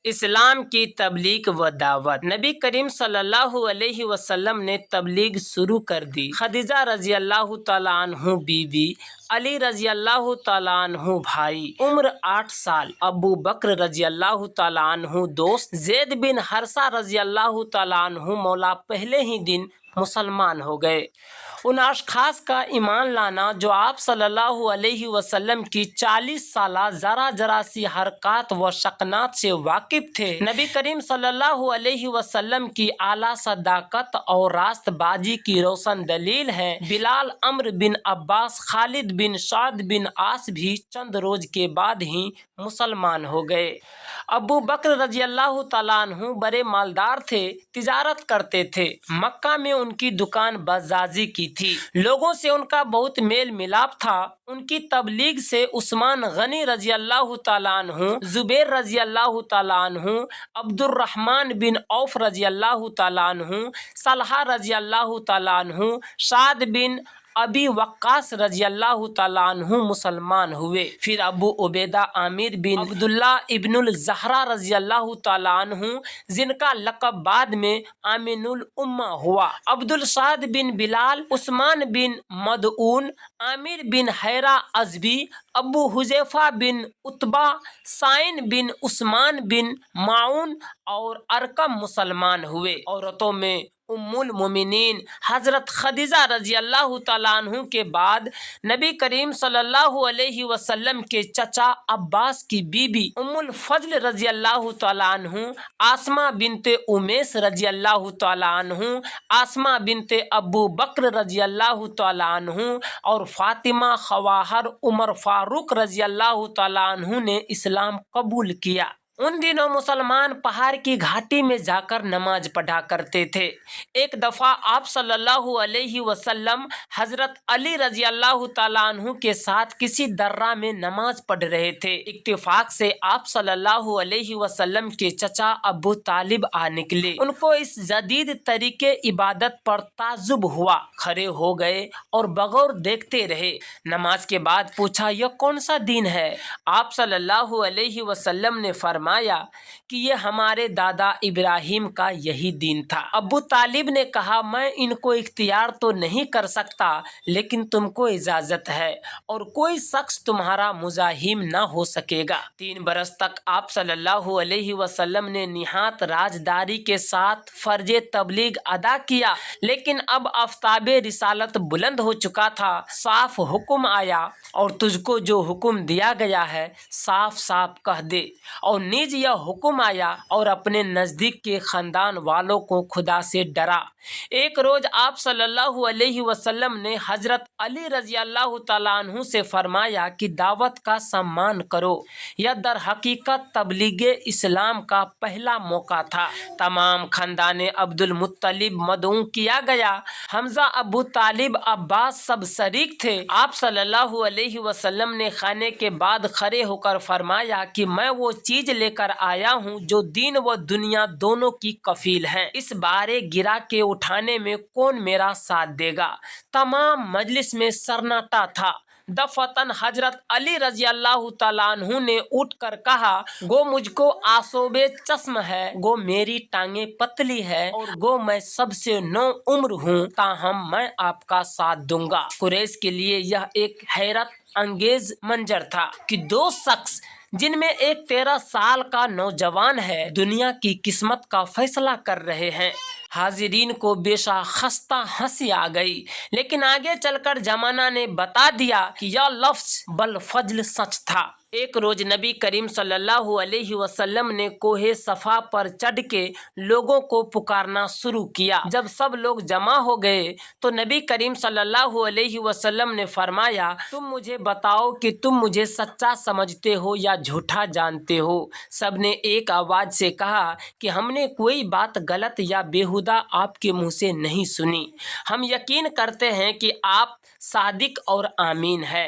اسلام کی تبلیغ و دعوت۔ نبی کریم صلی اللہ علیہ وسلم نے تبلیغ شروع کر دی۔ خدیجہ رضی اللہ تعالیٰ عنہ بیوی، علی رضی اللہ تعالیٰ عنہ بھائی، عمر 8 سال، ابو بکر رضی اللہ تعالیٰ عنہ دوست، زید بن حارثہ رضی اللہ تعالیٰ عنہ مولا پہلے ہی دن مسلمان ہو گئے۔ ان اشخاص کا ایمان لانا جو آپ صلی اللہ علیہ وسلم کی 40 سالہ ذرا سی حرکات و سکنات سے واقف تھے۔ نبی کریم صلی اللہ علیہ وسلم کی اعلیٰ صداقت اور راست بازی کی روشن دلیل ہے۔ بلال، عمرو بن عباس، خالد بن سعد بن عاص بھی چند روز کے بعد ہی مسلمان ہو گئے۔ ابو بکر رضی اللہ تعالیٰ عنہ بڑے مالدار تھے، تجارت کرتے تھے۔ مکہ میں ان کی دکان بزازی کی تھی، لوگوں سے ان کا بہت میل ملاپ تھا۔ ان کی تبلیغ سے عثمان غنی رضی اللہ تعالیٰ عنہ، زبیر رضی اللہ تعالیٰ عنہ، عبد الرحمن بن عوف رضی اللہ تعالیٰ عنہ، طلحہ رضی اللہ تعالیٰ عنہ، سعد بن ابی وقاص رضی اللہ تعالیٰ عنہ مسلمان ہوئے۔ پھر ابو عبیدہ عامر بن عبداللہ ابن الزہرا رضی اللہ تعالیٰ عنہ، جن کا لقب بعد میں آمین الامہ ہوا، عبد الصاد بن بلال، عثمان بن مدعون، عامر بن حیرہ ازبی، ابو حذیفہ بن عتبہ، سائن بن عثمان بن معون اور ارقم مسلمان ہوئے۔ عورتوں میں ام المومنین حضرت خدیجہ رضی اللہ تعالیٰ عنہ کے بعد نبی کریم صلی اللہ علیہ وسلم کے چچا عباس کی بیوی ام الفضل رضی اللہ تعالیٰ عنہ، آسمہ بنت امیس رضی اللہ تعالیٰ عنہ، آسمہ بنت ابو بکر رضی اللہ تعالیٰ عنہ اور فاطمہ خواہر عمر فاروق رضی اللہ تعالیٰ عنہ نے اسلام قبول کیا۔ ان دنوں مسلمان پہاڑ کی گھاٹی میں جا کر نماز پڑھا کرتے تھے۔ ایک دفعہ آپ صلی اللہ علیہ وسلم حضرت علی رضی اللہ تعالیٰ عنہ کے ساتھ کسی درہ میں نماز پڑھ رہے تھے۔ اتفاق سے آپ صلی اللہ علیہ وسلم کے چچا ابو طالب آ نکلے۔ ان کو اس جدید طریقے عبادت پر تعجب ہوا، کھڑے ہو گئے اور بغور دیکھتے رہے۔ نماز کے بعد پوچھا، یہ کون سا دین ہے؟ آپ صلی اللہ علیہ وسلم نے فرمایا کہ یہ ہمارے دادا ابراہیم کا یہی دین تھا۔ ابو طالب نے کہا، میں ان کو اختیار تو نہیں کر سکتا، لیکن تم کو اجازت ہے اور کوئی شخص تمہارا مزاحم نہ ہو سکے گا۔ 3 برس تک آپ صلی اللہ علیہ وسلم نے نہایت راجداری کے ساتھ فرض تبلیغ ادا کیا، لیکن اب آفتاب رسالت بلند ہو چکا تھا۔ صاف حکم آیا اور تجھ کو جو حکم دیا گیا ہے صاف صاف کہہ دے، اور نیز یہ حکم آیا اور اپنے نزدیک کے خاندان والوں کو خدا سے ڈرا۔ ایک روز آپ صلی اللہ علیہ وسلم نے حضرت علی رضی اللہ تعالیٰ عنہ سے فرمایا کہ دعوت کا سمان کرو۔ یہ در حقیقت تبلیغ اسلام کا پہلا موقع تھا۔ تمام خاندان عبد المطلب مدعو کیا گیا۔ حمزہ، ابو طالب، عباس سب شریک تھے۔ آپ صلی اللہ علیہ وسلم نے کھانے کے بعد کھڑے ہو کر فرمایا کہ میں وہ چیز لے کر آیا ہوں جو دین و دنیا دونوں کی کفیل ہے۔ اس بارے گرا کے اٹھانے میں کون میرا ساتھ دے گا؟ تمام مجلس میں سناٹا تھا۔ دفعتاً حضرت علی رضی اللہ تعالیٰ عنہ نے اٹھ کر کہا، گو مجھ کو آسوب چشم ہے، گو میری ٹانگیں پتلی ہے، اور گو میں سب سے نو عمر ہوں، تاہم میں آپ کا ساتھ دوں گا۔ قریش کے لیے یہ ایک حیرت انگیز منظر تھا کہ 2 شخص، جن میں ایک 13 سال کا نوجوان ہے، دنیا کی قسمت کا فیصلہ کر رہے ہیں۔ حاضرین کو بے شاخستہ ہنسی آ گئی، لیکن آگے چل کر زمانہ نے بتا دیا کہ یہ لفظ بالفضل سچ تھا۔ ایک روز نبی کریم صلی اللہ علیہ وسلم نے کوہ صفا پر چڑھ کے لوگوں کو پکارنا شروع کیا۔ جب سب لوگ جمع ہو گئے تو نبی کریم صلی اللہ علیہ وسلم نے فرمایا، تم مجھے بتاؤ کہ تم مجھے سچا سمجھتے ہو یا جھوٹا جانتے ہو؟ سب نے ایک آواز سے کہا کہ ہم نے کوئی بات غلط یا بیہودہ آپ کے منہ سے نہیں سنی، ہم یقین کرتے ہیں کہ آپ صادق اور امین ہے۔